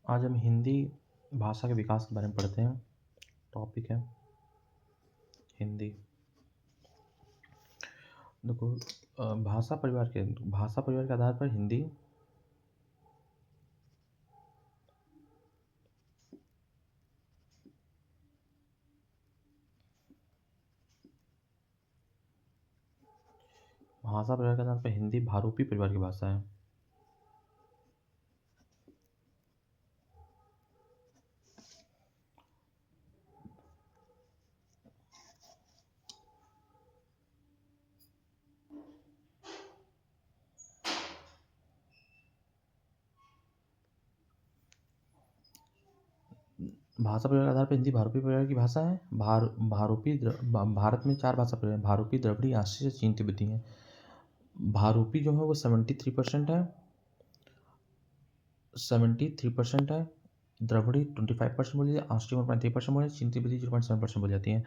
आज हम हिंदी भाषा के विकास के बारे में पढ़ते हैं। टॉपिक है हिंदी। देखो, भाषा परिवार के आधार पर हिंदी भारूपी परिवार की भाषा है। भाषा परिवार के आधार पर हिंदी भारूपी परिवार की भाषा है। भारत में 4 भाषा परिवार: भारूपी, द्रविड़ी, आश्रित, चीन तिब्बती है। भारूपी जो है वो 73% है, 73% है। द्रविड़ी 25% बोली जाती है, आश्रित 1.3% बोली, चीन तिब्बती 0.7% बोली जाती है।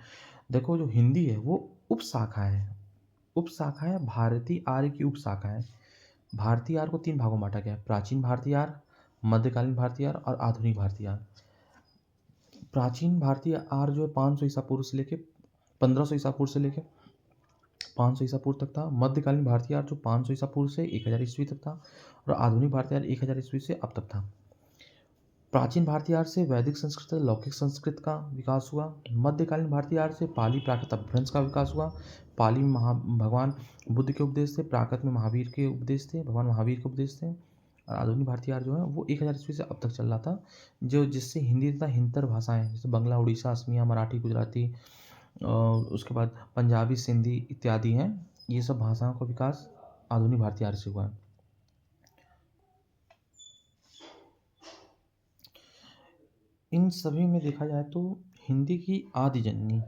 देखो, जो हिंदी है वो उपशाखा है। उपशाखा है, भारतीय आर्य की उपशाखा है। भारतीय आर्य को 3 भागों में बांटा गया है: प्राचीन भारतीय आर्य, मध्यकालीन भारतीय आर्य और आधुनिक भारतीय आर्य। प्राचीन भारतीय आर्य जो है 500 ईसा पूर्व से लेके 1500 ईसा पूर्व से लेके 500 ईसा पूर्व तक था। मध्यकालीन भारतीय आर्य जो 500 ईसा पूर्व से 1000 ईस्वी तक था, और आधुनिक भारतीय आर्य 1000 ईस्वी से अब तक था। प्राचीन भारतीय आर्य से वैदिक संस्कृत, लौकिक संस्कृत का विकास हुआ। मध्यकालीन भारतीय आर्य से पाली प्राकृत अपभ्रंश का विकास हुआ। पाली में भगवान बुद्ध के उपदेश थे, प्राकृत में महावीर के उपदेश थे, भगवान महावीर के उपदेश थे। और आधुनिक भारतीय आर्य जो है वो 1000 ईस्वी से अब तक चल रहा था, जो जिससे हिंदी तथा हिंतर भाषाएं जैसे बंगला, उड़ीसा, असमिया, मराठी, गुजराती, उसके बाद पंजाबी, सिंधी इत्यादि हैं, ये सब भाषाओं का विकास आधुनिक भारतीय आर्य से हुआ है। इन सभी में देखा जाए तो हिंदी की आदि जननी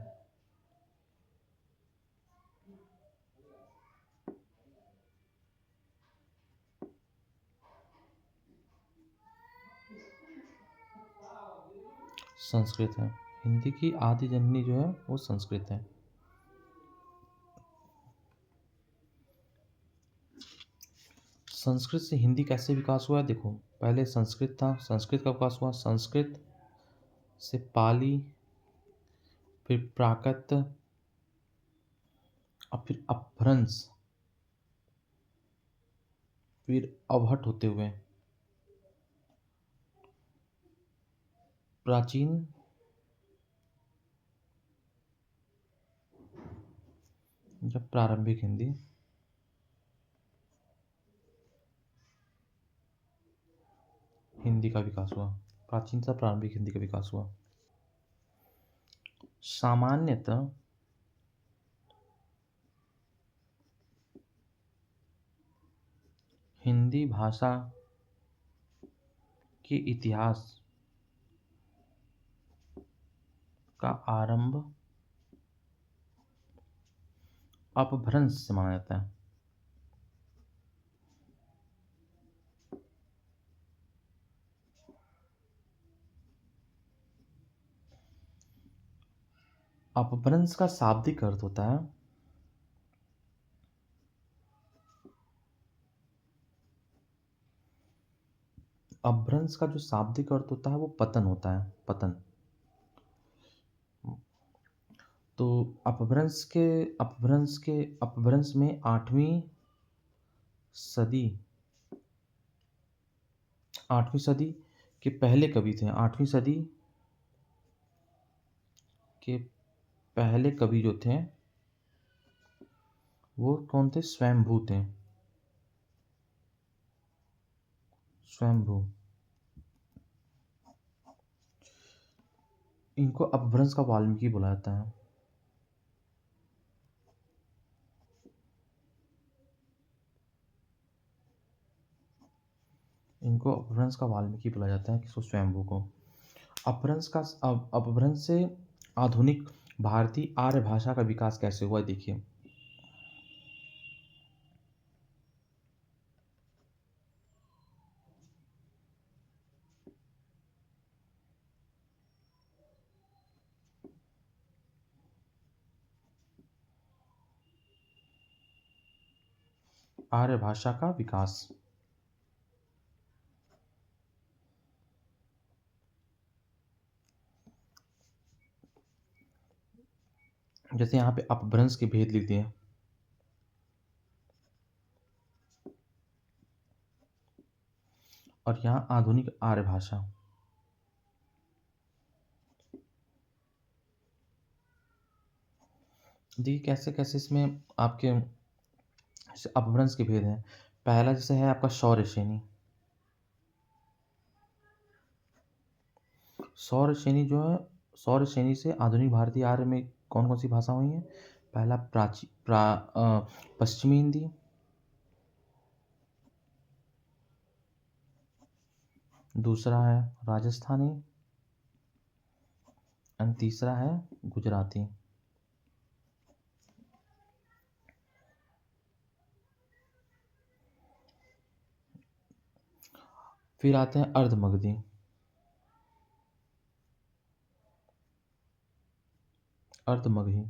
संस्कृत है। हिंदी की आदि जननी जो है वो संस्कृत है। संस्कृत से हिंदी कैसे विकास हुआ है? देखो, पहले संस्कृत था, संस्कृत का विकास हुआ, संस्कृत से पाली, फिर प्राकृत, और फिर अपभ्रंश, फिर अवहट होते हुए प्राचीन जब प्रारंभिक हिंदी का विकास हुआ, प्राचीनता प्रारंभिक हिंदी का विकास हुआ। सामान्यतः हिंदी भाषा के इतिहास का आरंभ अपभ्रंश से माना जाता है। अपभ्रंश का शाब्दिक अर्थ होता है अपभ्रंश का जो शाब्दिक अर्थ होता है वो पतन होता है, पतन। तो अपभ्रंश में 8वीं सदी के पहले कवि थे। 8वीं सदी के पहले कवि जो थे वो कौन थे? स्वयंभू थे। स्वयंभू, इनको अपभ्रंश का वाल्मीकि बोला जाता है। इनको अपभ्रंश का वाल्मीकि बोला जाता है, किसको? स्वयंभू को। अपभ्रंश से आधुनिक भारतीय आर्य भाषा का विकास कैसे हुआ, देखिए। आर्य भाषा का विकास। जैसे यहाँ पे अपभ्रंश के भेद लिख दिए। और यहाँ आधुनिक आर्य भाषा। देखिए कैसे कैसे इसमें आपके जैसे अपभ्रंश के भेद हैं। पहला जैसे है आपका सौर श्रेणी। सौर श्रेणी जो है, सौर श्रेणी से आधुनिक भारतीय आर्य में कौन कौन सी भाषा हुई हैं? पहला पश्चिमी हिंदी, दूसरा है राजस्थानी, और तीसरा है गुजराती। फिर आते हैं अर्धमगधी। अर्धमगही,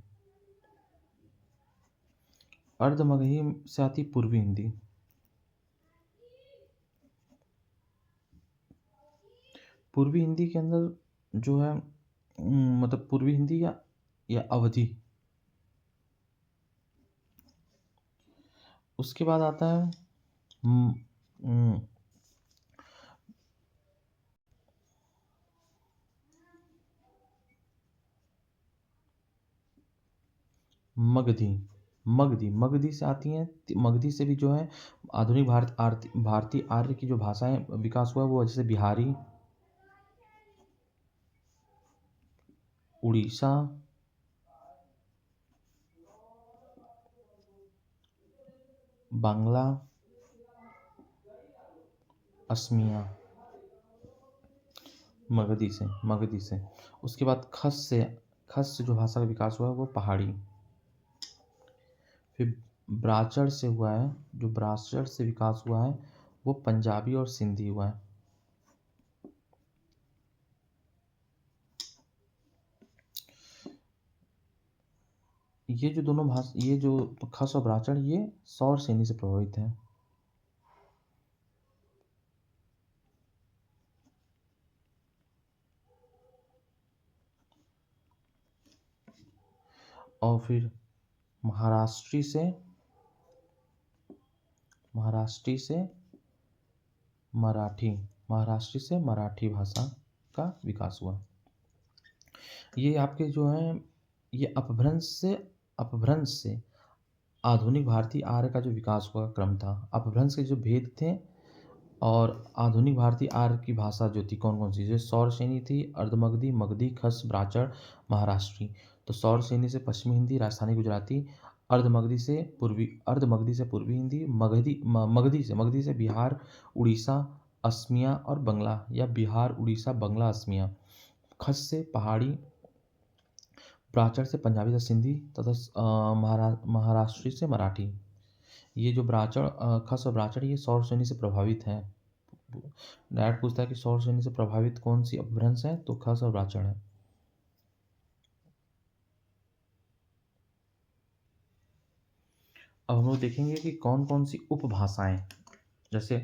अर्धमगही से आती पूर्वी हिंदी। पूर्वी हिंदी के अंदर जो है मतलब पूर्वी हिंदी या अवधी। उसके बाद आता है हम्म, हम्म, मगधी। मगधी, मगधी से आती हैं। मगधी से भी जो है आधुनिक भारतीय आर्य की जो भाषाएं विकास हुआ है वो जैसे बिहारी, उड़ीसा, बांग्ला, असमिया। मगधी से उसके बाद खस से जो भाषा का विकास हुआ है वो पहाड़ी। फिर ब्राचड़ से हुआ है, जो ब्राचड़ से विकास हुआ है वो पंजाबी और सिंधी हुआ है। ये जो दोनों भाषा, ये जो खस और ब्राचड़, ये सौर श्रेणी से प्रभावित है। और फिर महाराष्ट्री से महाराष्ट्री से मराठी महाराष्ट्री से मराठी भाषा का विकास हुआ। ये आपके जो हैं ये अपभ्रंश से आधुनिक भारतीय आर्य का जो विकास हुआ क्रम था। अपभ्रंश के जो भेद थे और आधुनिक भारतीय आर्य की भाषा जो थी कौन कौन सी, जो सौर श्रेणी थी, अर्धमगधी, मगधी, खस, ब्राचड़, महाराष्ट्री। तो सौर श्रेणी से पश्चिमी हिंदी, राजस्थानी, गुजराती। अर्धमगधी से पूर्वी हिंदी, मगधी से बिहार, उड़ीसा, असमिया और बंगला, या बिहार, उड़ीसा, बंगला, असमिया। खस से पहाड़ी, प्राचर से पंजाबी तथा सिंधी, तथा महाराष्ट्री से मराठी। ये जो खस और ब्राचड़ ये सौर श्रेणी से प्रभावित हैं। डायरेक्ट पूछता है कि सौर श्रेणी से प्रभावित कौन सी अपभ्रंश है, तो खस और ब्राचड़ है। अब हम लोग देखेंगे कि कौन कौन सी उपभाषाएं, जैसे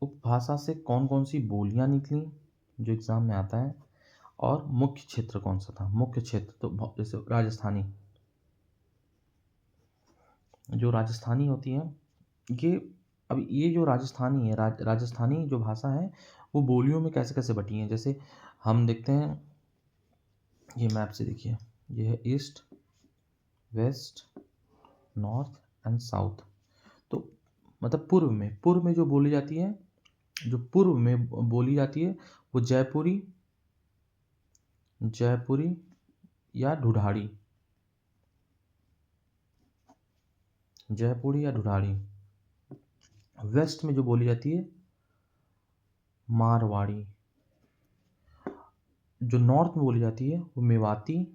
उपभाषा से कौन कौन सी बोलियां निकली जो एग्जाम में आता है, और मुख्य क्षेत्र कौन सा था। मुख्य क्षेत्र तो जैसे राजस्थानी, जो राजस्थानी होती है ये, अब ये जो राजस्थानी है, राजस्थानी जो भाषा है वो बोलियों में कैसे कैसे बटी हैं। जैसे हम देखते हैं, ये मैप से देखिए, ये है east, west, north and south. तो मतलब पूर्व में जो बोली जाती है, जो पूर्व में बोली जाती है वो जयपुरी या ढूढ़ाड़ी। जयपुरी या ढूढ़ाड़ी। वेस्ट में जो बोली जाती है मारवाड़ी। जो नॉर्थ में बोली जाती है वो मेवाती।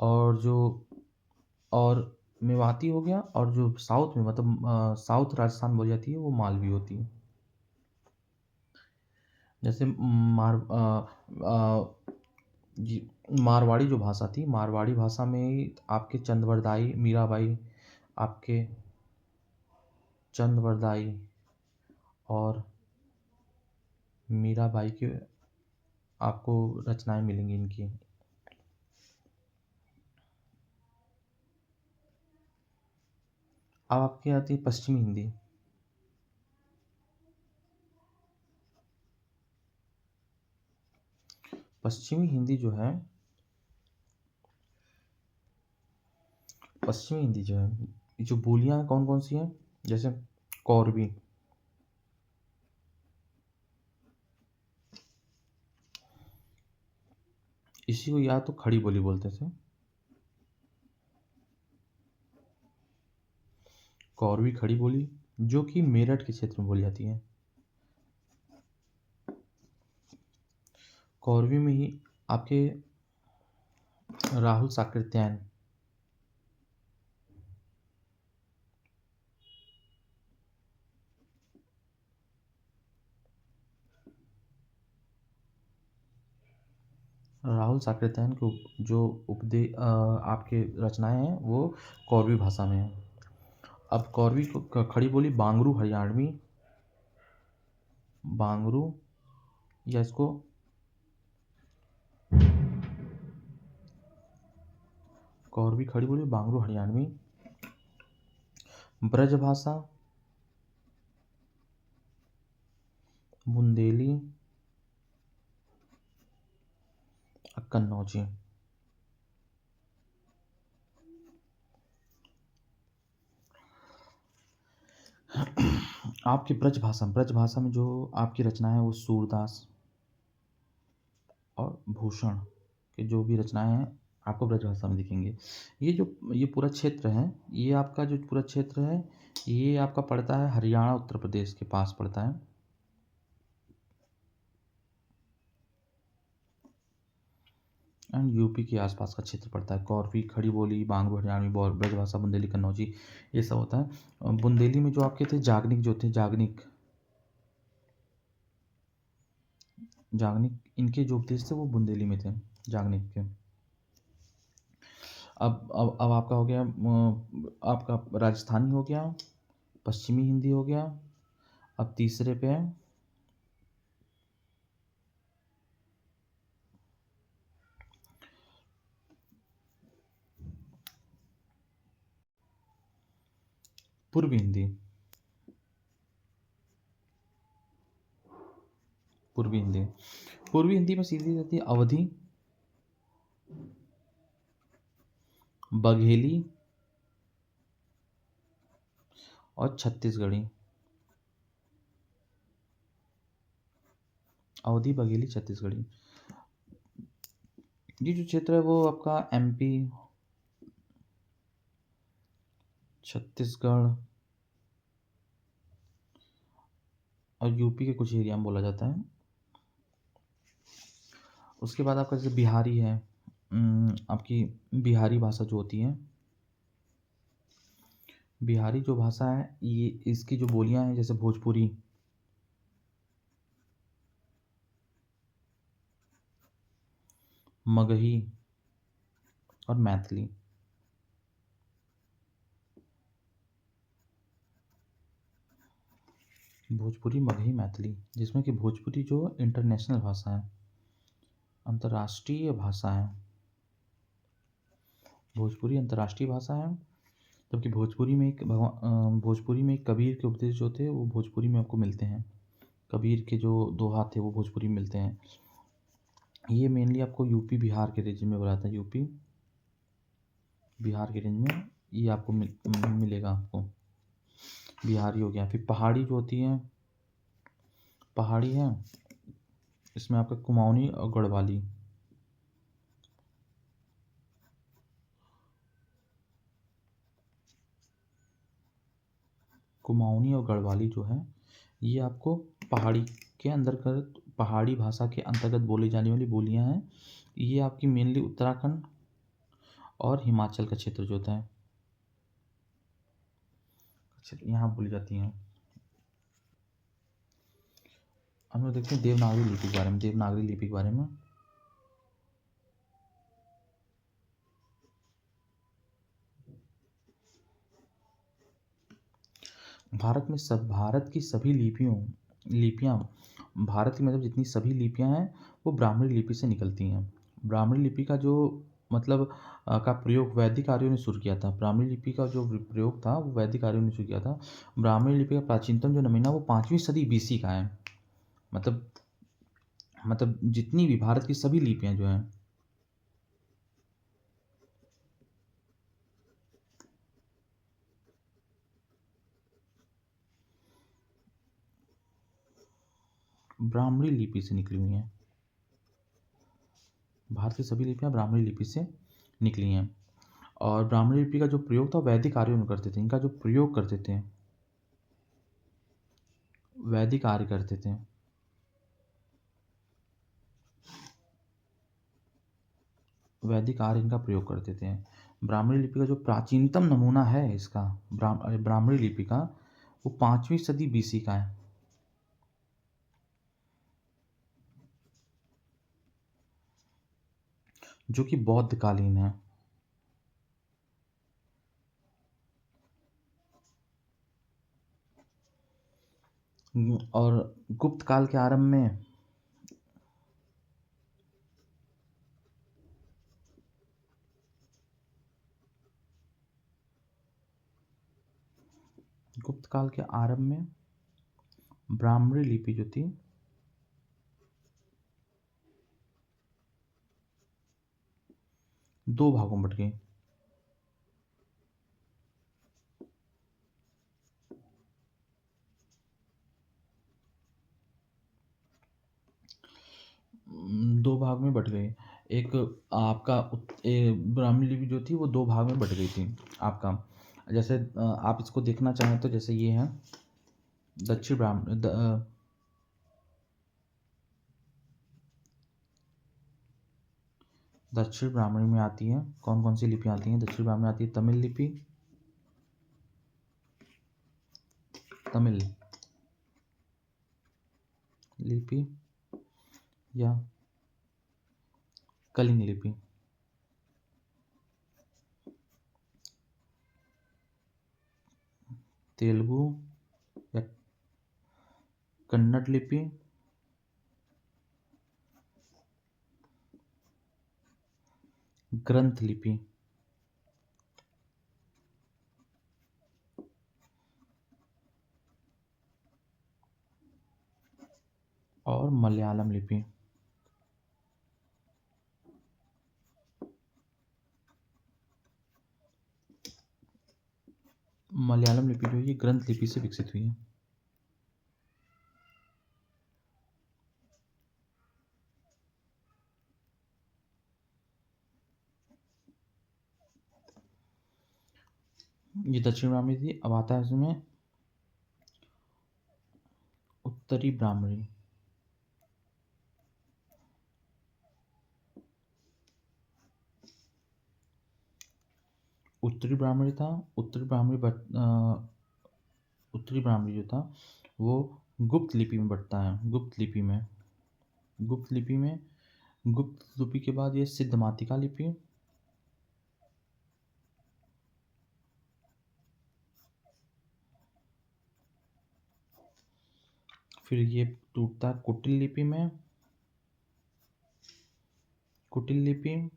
और जो और मेवाती हो गया, और जो साउथ में मतलब साउथ राजस्थान बोली जाती है वो मालवी होती है। जैसे मारवाड़ी जो भाषा थी, मारवाड़ी भाषा में आपके आपके चंदवरदाई और मीराबाई के आपको रचनाएँ मिलेंगी इनकी। अब आपकी आती है पश्चिमी हिंदी। पश्चिमी हिंदी जो है पश्चिमी हिंदी जो है, ये जो बोलियाँ कौन-कौन सी हैं? जैसे कौरवी, इसी को या तो खड़ी बोली बोलते थे। कौरवी खड़ी बोली, जो कि मेरठ के क्षेत्र में बोली जाती है। कौरवी में ही आपके राहुल साकृत्यायन, राहुल साकृत्यायन के जो आपके रचनाएँ हैं वो कौरवी भाषा में हैं। अब कौरवी को खड़ी बोली बांगरू हरियाणवी, बांगरू या इसको कौरवी खड़ी बोली बांगरू हरियाणवी, ब्रजभाषा, बुंदेली, कन्नौजी। आपकी ब्रज भाषा में जो आपकी रचना है वो सूरदास और भूषण की जो भी रचनाएँ हैं आपको ब्रज भाषा में दिखेंगे। ये पूरा क्षेत्र है, ये आपका जो पूरा क्षेत्र है, ये आपका पड़ता है हरियाणा उत्तर प्रदेश के पास पड़ता है। एंड यूपी के आसपास का क्षेत्र पड़ता है। कौरवी, खड़ी बोली, बांगरू हरियाणवी, ब्रजभाषा, बुंदेली, कन्नौजी, ये सब होता है। बुंदेली में जो आपके थे जागनिक, जो थे जागनिक इनके जो उपदेश थे वो बुंदेली में थे, जागनिक के। अब आपका हो गया आपका राजस्थानी हो गया, पश्चिमी हिंदी हो गया। अब तीसरे पे है पूर्वी हिंदी। पूर्वी हिंदी पूर्वी हिंदी में सीधी जाती है अवधी, बघेली और छत्तीसगढ़ी। अवधी, बघेली, छत्तीसगढ़ी। ये जो क्षेत्र है वो आपका एमपी, छत्तीसगढ़ और यूपी के कुछ एरिया में बोला जाता है। उसके बाद आपका जैसे बिहारी है, आपकी बिहारी भाषा जो होती है, बिहारी जो भाषा है ये इसकी जो बोलियां हैं जैसे भोजपुरी, मगही और मैथिली। भोजपुरी, मगही, मैथिली, जिसमें कि भोजपुरी जो इंटरनेशनल भाषा है, अंतर्राष्ट्रीय भाषा है। भोजपुरी अंतर्राष्ट्रीय भाषा है, जबकि भोजपुरी में कबीर के उपदेश जो थे वो भोजपुरी में आपको मिलते हैं। कबीर के जो दोहा थे वो भोजपुरी में मिलते हैं। ये मेनली आपको यूपी बिहार के रीजन में बुलाता है, यूपी बिहार के रेंज में ये आपको मिलेगा आपको। बिहारी हो गया। फिर पहाड़ी जो होती है, पहाड़ी है, इसमें आपका कुमाऊनी और गढ़वाली। कुमाऊनी और गढ़वाली जो है ये आपको पहाड़ी के अंतर्गत, पहाड़ी भाषा के अंतर्गत बोली जाने वाली बोलियां हैं। ये आपकी मेनली उत्तराखंड और हिमाचल का क्षेत्र जो होता है यहाँ बोली जाती हैं। हम लोग देखते हैं देवनागरी लिपि के बारे में। देवनागरी लिपि के बारे में भारत की सभी लिपियाँ, भारत की मतलब जितनी सभी लिपियाँ हैं वो ब्राह्मणी लिपि से निकलती हैं। ब्राह्मणी लिपि का जो मतलब का प्रयोग वैदिक आर्यों ने शुरू किया था। ब्राह्मणी लिपि का जो प्रयोग था वो वैदिक आर्यों ने शुरू किया था। ब्राह्मणी लिपि का प्राचीनतम जो नमूना वो 5वीं सदी बीसी का है। मतलब जितनी भी भारत की सभी लिपियां जो हैं, ब्राह्मणी लिपि से निकली हुई हैं। भारत की सभी लिपियां ब्राह्मणी लिपि से निकली हैं। और ब्राह्मणी लिपि का जो प्रयोग था वैदिक आर्यों में करते थे। इनका जो प्रयोग करते थे वैदिक आर्य करते थे। वैदिक आर्य इनका प्रयोग करते थे। ब्राह्मणी लिपि का जो प्राचीनतम नमूना है इसका ब्राह्मणी लिपि का वो 5वीं सदी बीसी का है, जो कि बौद्ध कालीन है। और गुप्त काल के आरंभ में ब्राह्मणी लिपि जो थी 2 भागों में बट गई। दो भाग में बट गई। एक आपका ब्राह्मणी लिपि जो थी वो 2 भाग में बट गई थी आपका। जैसे आप इसको देखना चाहें तो जैसे ये है दक्षिण ब्राह्मण दक्षिण ब्राह्मणी में आती है। कौन कौन सी लिपि आती हैं दक्षिण ब्राह्मणी में? आती है तमिल लिपि, तमिल लिपि या कलिंग लिपि, तेलुगु या कन्नड़ लिपि, ग्रंथ लिपि। और मलयालम लिपि। मलयालम लिपि जो है ये ग्रंथ लिपि से विकसित हुई है। ये दक्षिण ब्राह्मणी थी। अब आता है इसमें उत्तरी ब्राह्मणी। उत्तरी ब्राह्मणी था। उत्तरी ब्राह्मणी जो था वो गुप्त लिपि में बढ़ता है। गुप्त लिपि के बाद ये सिद्धमातिका लिपि, फिर ये टूटता है कुटिल लिपि में। कुटिल लिपि,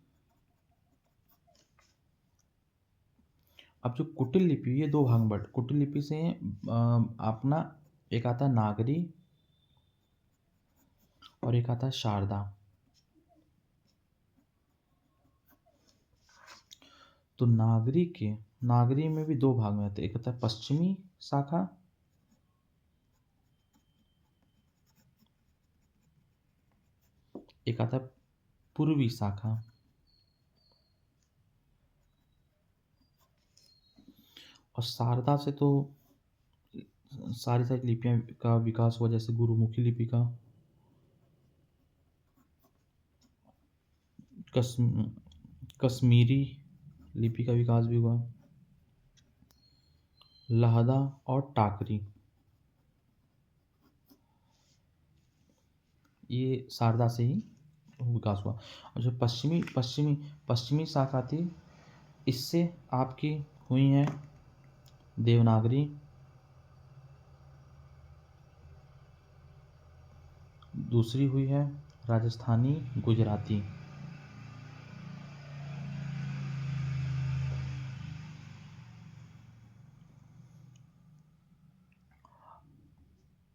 अब जो कुटिल लिपि ये 2 भाग में बट कुटिल लिपि से अपना एक आता है नागरी और एक आता है शारदा। तो नागरी में भी 2 भाग में आते हैं। एक होता है पश्चिमी शाखा, एक आता है पूर्वी शाखा। और शारदा से तो सारी लिपियां का विकास हुआ, जैसे गुरुमुखी लिपि का, कश्मीरी लिपि का विकास भी हुआ, लहदा और टाकरी, ये शारदा से ही विकास हुआ। और जो पश्चिमी शाखा थी इससे आपकी हुई है देवनागरी, दूसरी हुई है राजस्थानी गुजराती।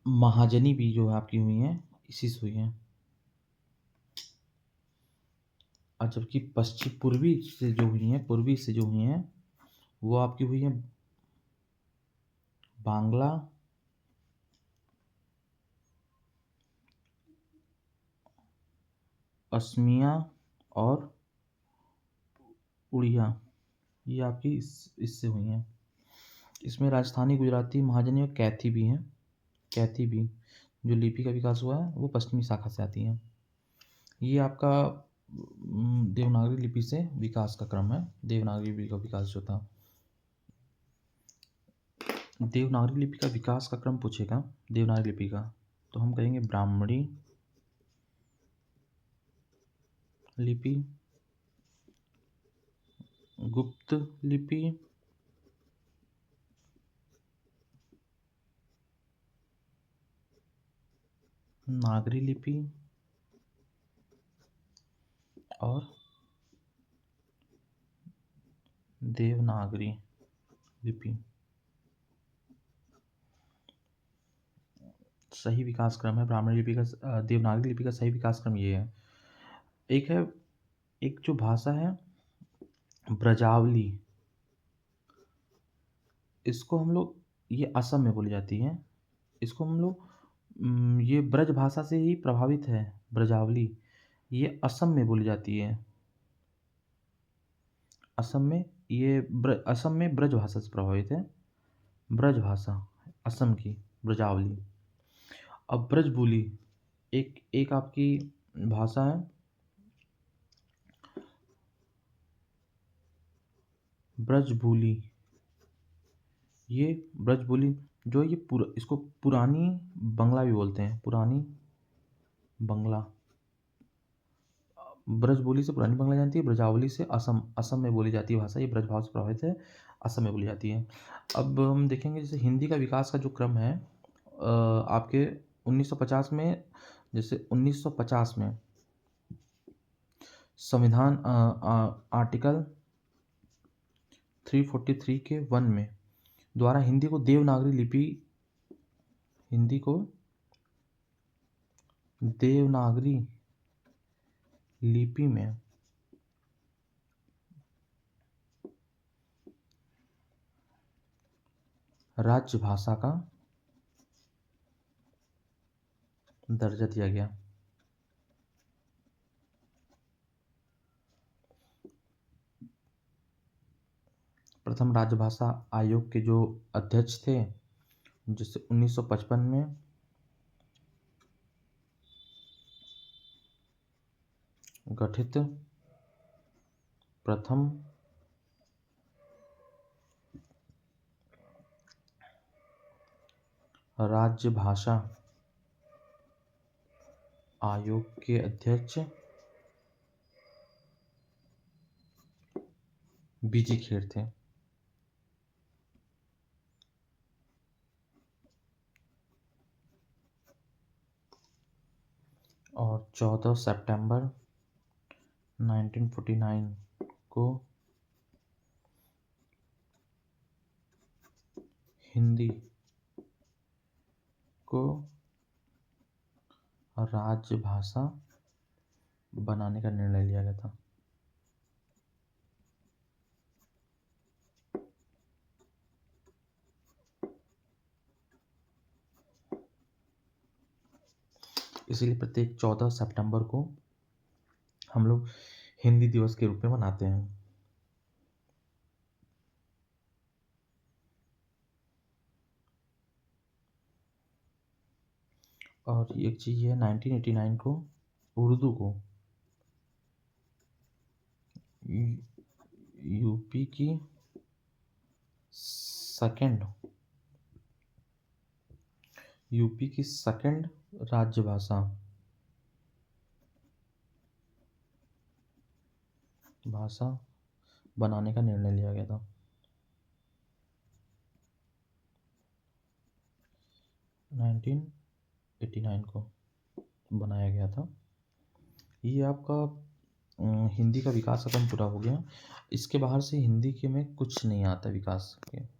महाजनी भी जो है आपकी हुई हैं इसी से हुई हैं। और जबकि पश्चिम पूर्वी से जो हुई हैं, पूर्वी से जो हुई हैं वो आपकी हुई हैं बांग्ला, असमिया और उड़िया। ये आपकी इससे हुई हैं। इसमें राजस्थानी गुजराती, महाजनी और कैथी भी हैं। कैथी भी जो लिपि का विकास हुआ है वो पश्चिमी शाखा से आती हैं। ये आपका देवनागरी लिपि से विकास का क्रम है। देवनागरी लिपि का विकास जो था, देवनागरी लिपि का विकास का क्रम पूछेगा देवनागरी लिपि का, तो हम कहेंगे ब्राह्मणी लिपि, गुप्त लिपि, नागरी लिपि और देवनागरी लिपि। सही विकास क्रम है ब्राह्मणी लिपि का, देवनागरी लिपि का सही विकास क्रम ये है। एक है, एक जो भाषा है ब्रजावली, इसको हम लोग, ये असम में बोली जाती है। इसको हम लोग ये ब्रज भाषा से ही प्रभावित है। ब्रजावली ये असम में बोली जाती है। असम में ये असम में ब्रज भाषा से प्रभावित है। ब्रज भाषा असम की ब्रजावली। अब ब्रजबोली एक एक आपकी भाषा है, ब्रजबोली। ये ब्रजबोली जो ये इसको पुरानी बंगला भी बोलते हैं, पुरानी बंगला। ब्रजबोली से पुरानी बंगला जानती है, ब्रजावली से असम, असम में बोली जाती है भाषा। ये ब्रज भाव से प्रभावित है, असम में बोली जाती है। अब हम देखेंगे जैसे हिंदी का विकास का जो क्रम है आपके 1950 में, जैसे 1950 में संविधान आर्टिकल 343 के 1 में द्वारा हिंदी को देवनागरी लिपि, हिंदी को देवनागरी लिपि में राज्य भाषा का दर्जा दिया गया। प्रथम राजभाषा आयोग के जो अध्यक्ष थे, जिसे 1955 में गठित प्रथम राज्य भाषा आयोग के अध्यक्ष बीजी खेर थे। और 14 सितंबर 1949 को हिंदी को राजभाषा बनाने का निर्णय लिया गया था। इसीलिए प्रत्येक 14 सितंबर को हम लोग हिंदी दिवस के रूप में मनाते हैं। और एक चीज़ है 1989 को उर्दू को यूपी की सेकंड राज्यभाषा बनाने का निर्णय लिया गया था। 1989 को बनाया गया था। ये आपका हिंदी का विकास का क्रम पूरा हो गया। इसके बाहर से हिंदी के में कुछ नहीं आता विकास के।